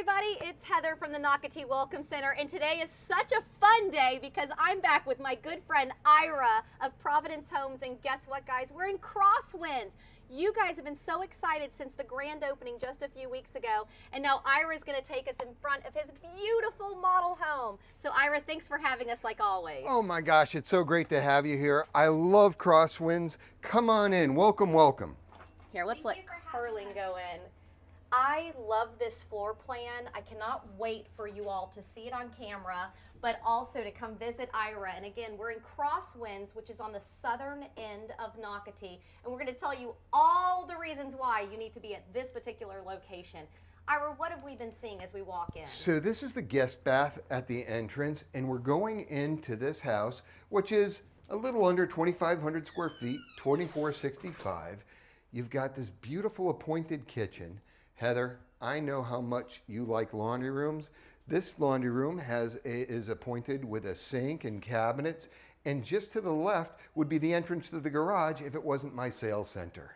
everybody, it's Heather from the Nocatee Welcome Center, and today is such a fun day because I'm back with my good friend Ira of Providence Homes, and guess what, guys? We're in Crosswinds. You guys have been so excited since the grand opening just a few weeks ago, and now Ira's going to take us in front of his beautiful model home. So Ira, thanks for having us like always. Oh my gosh, it's so great to have you here. I love Crosswinds. Come on in. Welcome, welcome. Here, let's let Carling go in. I love this floor plan. I cannot wait for you all to see it on camera, but also to come visit Ira. And again, we're in Crosswinds, which is on the southern end of Nocatee, and we're going to tell you all the reasons why you need to be at this particular location. Ira, what have we been seeing as we walk in? So this is the guest bath at the entrance, and we're going into this house, which is a little under 2,500 square feet, 2,465. You've got this beautiful appointed kitchen. Heather, I know how much you like laundry rooms. This laundry room is appointed with a sink and cabinets, and just to the left would be the entrance to the garage if it wasn't my sales center.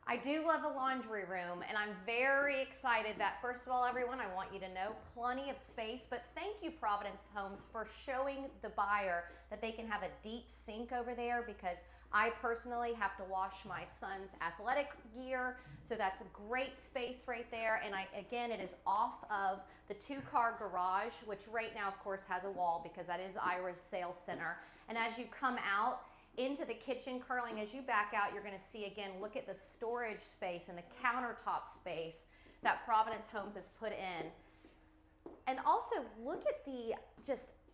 I do love a laundry room, and I'm very excited that, first of all, everyone, I want you to know, plenty of space, but thank you, Providence Homes, for showing the buyer that they can have a deep sink over there, because I personally have to wash my son's athletic gear, so that's a great space right there. And again, it is off of the two-car garage, which right now, of course, has a wall because that is Ira's sales center. And as you come out into the kitchen, Curling, as you back out, you're going to see again, look at the storage space and the countertop space that Providence Homes has put in. And also look at the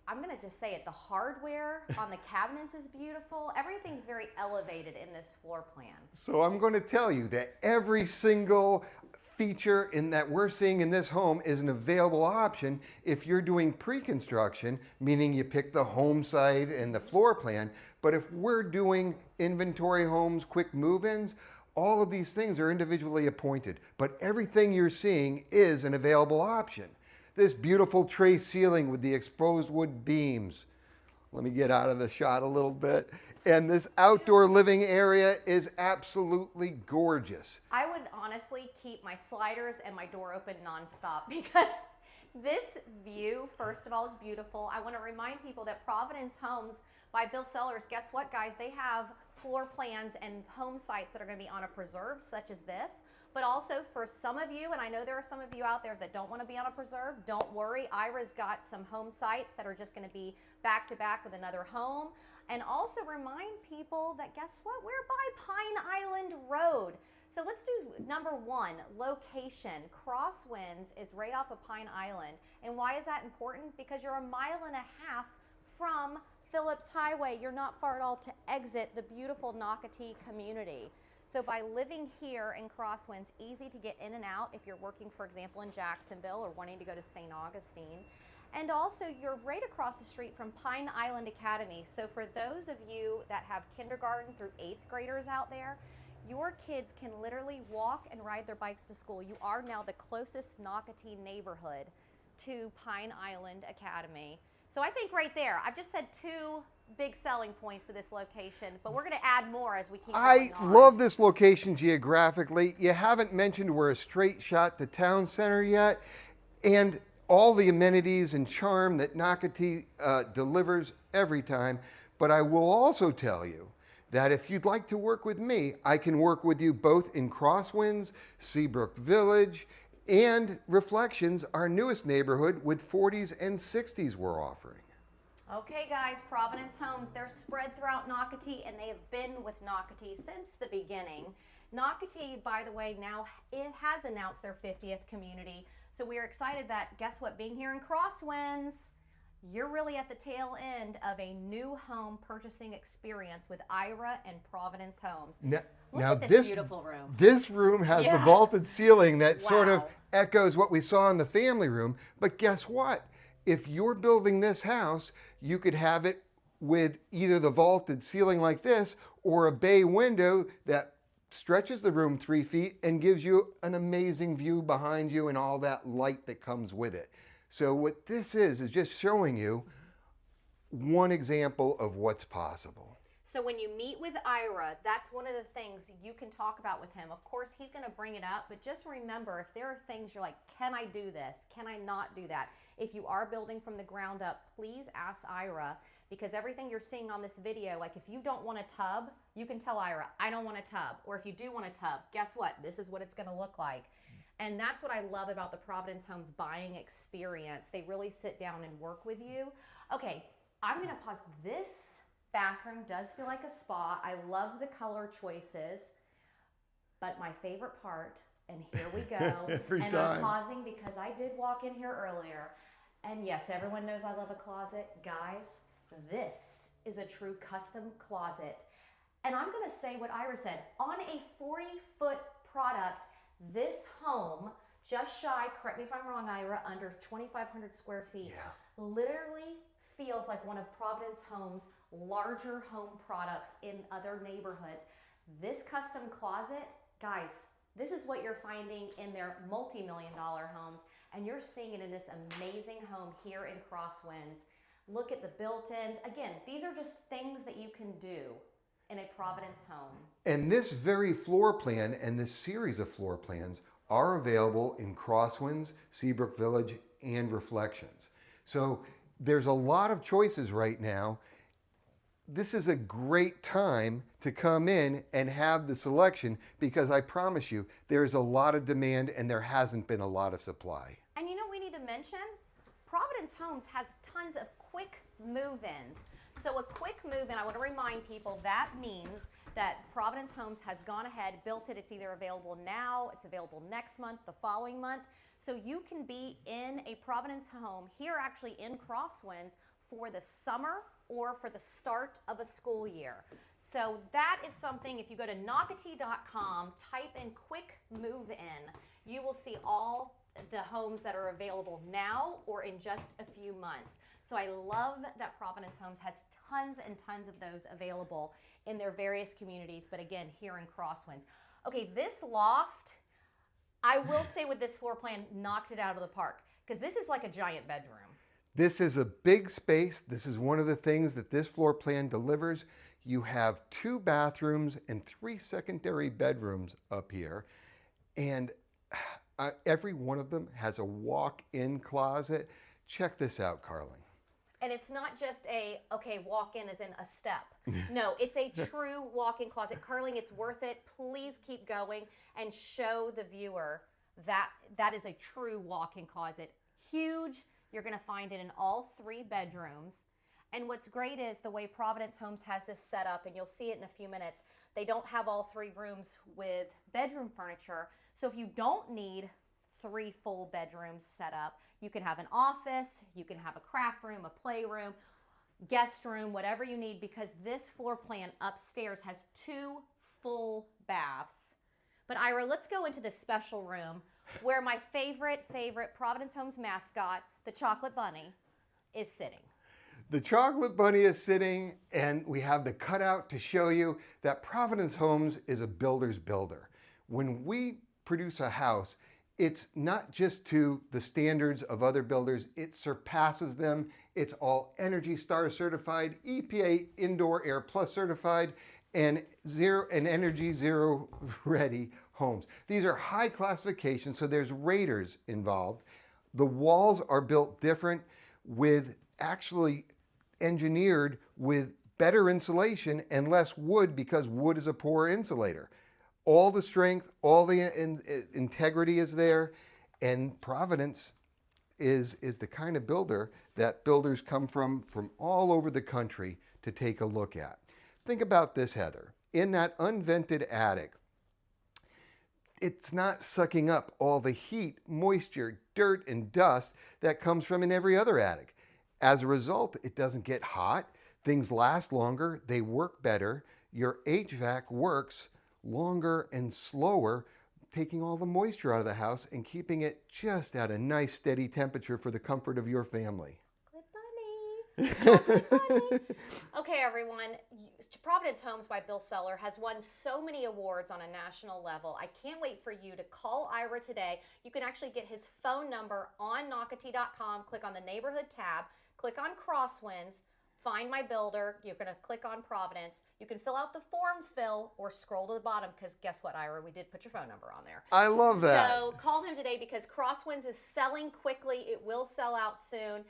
I'm going to just say it, the hardware on the cabinets is beautiful. Everything's very elevated in this floor plan. So I'm going to tell you that every single feature that we're seeing in this home is an available option if you're doing pre-construction, meaning you pick the home site and the floor plan. But if we're doing inventory homes, quick move-ins, all of these things are individually appointed. But everything you're seeing is an available option. This beautiful tray ceiling with the exposed wood beams. Let me get out of the shot a little bit. And this outdoor living area is absolutely gorgeous. I would honestly keep my sliders and my door open nonstop because this view, first of all, is beautiful. I want to remind people that Providence Homes by Bill Sellers, guess what, guys? They have floor plans and home sites that are going to be on a preserve such as this. But also for some of you, and I know there are some of you out there that don't want to be on a preserve, don't worry. Ira's got some home sites that are just going to be back to back with another home. And also remind people that guess what? We're by Pine Island Road. So let's do number one, location. Crosswinds is right off of Pine Island. And why is that important? Because you're a mile and a half from Phillips Highway. You're not far at all to exit the beautiful Nocatee community. So by living here in Crosswinds, easy to get in and out if you're working, for example, in Jacksonville or wanting to go to St. Augustine. And also, you're right across the street from Pine Island Academy. So for those of you that have kindergarten through 8th graders out there, your kids can literally walk and ride their bikes to school. You are now the closest Nocatee neighborhood to Pine Island Academy. So I think right there, I've just said two big selling points to this location, but we're going to add more as we keep going on. I love this location geographically. You haven't mentioned we're a straight shot to town center yet, and all the amenities and charm that Nocatee delivers every time. But I will also tell you that if you'd like to work with me, I can work with you both in Crosswinds, Seabrook Village, and Reflections, our newest neighborhood with 40s and 60s we're offering. Okay, guys, Providence Homes, they're spread throughout Nocatee, and they have been with Nocatee since the beginning. Nocatee, by the way, now it has announced their 50th community, so we are excited that, guess what, being here in Crosswinds, you're really at the tail end of a new home purchasing experience with Ira and Providence Homes. Look at this beautiful room. This room has the vaulted ceiling that sort of Wow. echoes what we saw in the family room, but guess what? If you're building this house, you could have it with either the vaulted ceiling like this or a bay window that stretches the room 3 feet and gives you an amazing view behind you and all that light that comes with it. So what this is just showing you one example of what's possible. So when you meet with Ira, that's one of the things you can talk about with him. Of course, he's going to bring it up, but just remember, if there are things you're like, can I do this? Can I not do that? If you are building from the ground up, please ask Ira, because everything you're seeing on this video, like if you don't want a tub, you can tell Ira, I don't want a tub. Or if you do want a tub, guess what? This is what it's going to look like. And that's what I love about the Providence Homes buying experience. They really sit down and work with you. Okay, I'm going to pause. This bathroom does feel like a spa. I love the color choices, but my favorite part, and here we go, and I'm pausing because I did walk in here earlier, and yes, everyone knows I love a closet. Guys, this is a true custom closet, and I'm gonna say what Ira said. On a 40-foot product, this home, just shy, correct me if I'm wrong, Ira, under 2,500 square feet, literally feels like one of Providence Homes' larger home products in other neighborhoods. This custom closet, guys, this is what you're finding in their multi-million-dollar homes, and you're seeing it in this amazing home here in Crosswinds. Look at the built-ins. Again, these are just things that you can do in a Providence home. And this very floor plan and this series of floor plans are available in Crosswinds, Seabrook Village, and Reflections. So there's a lot of choices right now. This is a great time to come in and have the selection, because I promise you there's a lot of demand and there hasn't been a lot of supply. And you know what we need to mention? Providence Homes has tons of quick move-ins. So a quick move-in, I want to remind people, that means that Providence Homes has gone ahead, built it. It's either available now, it's available next month, the following month. So you can be in a Providence home here actually in Crosswinds for the summer or for the start of a school year. So that is something, if you go to Nocatee.com, type in quick move in, you will see all the homes that are available now or in just a few months. So I love that Providence Homes has tons and tons of those available in their various communities, but again, here in Crosswinds. Okay, this loft, I will say with this floor plan, knocked it out of the park, because this is like a giant bedroom. This is a big space. This is one of the things that this floor plan delivers. You have 2 bathrooms and 3 secondary bedrooms up here, and every one of them has a walk-in closet. Check this out, Carly. And it's not just a, okay, walk in as in a step. No, it's a true walk-in closet. Carling, it's worth it. Please keep going and show the viewer that that is a true walk-in closet. Huge. You're going to find it in all 3 bedrooms. And what's great is the way Providence Homes has this set up, and you'll see it in a few minutes, they don't have all 3 rooms with bedroom furniture. So if you don't need 3 full bedrooms set up, you can have an office, you can have a craft room, a playroom, guest room, whatever you need, because this floor plan upstairs has 2 full baths. But Ira, let's go into this special room where my favorite Providence Homes mascot, the chocolate bunny, is sitting. The chocolate bunny is sitting, and we have the cutout to show you that Providence Homes is a builder's builder. When we produce a house, it's not just to the standards of other builders, it surpasses them. It's all Energy Star certified, EPA Indoor Air Plus certified, and Energy Zero ready homes. These are high classifications, so there's raters involved. The walls are built different, with actually engineered with better insulation and less wood, because wood is a poor insulator. All the strength, all the integrity is there, and Providence is the kind of builder that builders come from all over the country to take a look at. Think about this, Heather. In that unvented attic, it's not sucking up all the heat, moisture, dirt, and dust that comes from in every other attic. As a result, it doesn't get hot, things last longer, they work better, your HVAC works longer and slower, taking all the moisture out of the house and keeping it just at a nice steady temperature for the comfort of your family. Good bunny. Okay, everyone. Providence Homes by Bill Seller has won so many awards on a national level. I can't wait for you to call Ira today. You can actually get his phone number on Nocatee.com. Click on the neighborhood tab. Click on Crosswinds. find my builder. You're going to click on Providence. You can fill out the form fill or scroll to the bottom because guess what, Ira? We did put your phone number on there. I love that. So call him today because Crosswinds is selling quickly. It will sell out soon.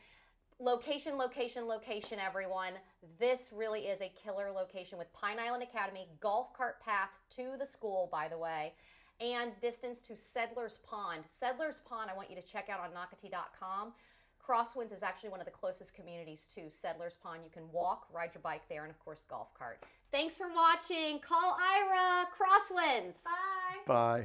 Location, location, location, everyone. This really is a killer location with Pine Island Academy, golf cart path to the school, by the way, and distance to Settlers Pond. Settlers Pond, I want you to check out on Nocatee.com. Crosswinds is actually one of the closest communities to Settlers Pond. You can walk, ride your bike there, and of course, golf cart. Thanks for watching. Call Ira. Crosswinds. Bye. Bye.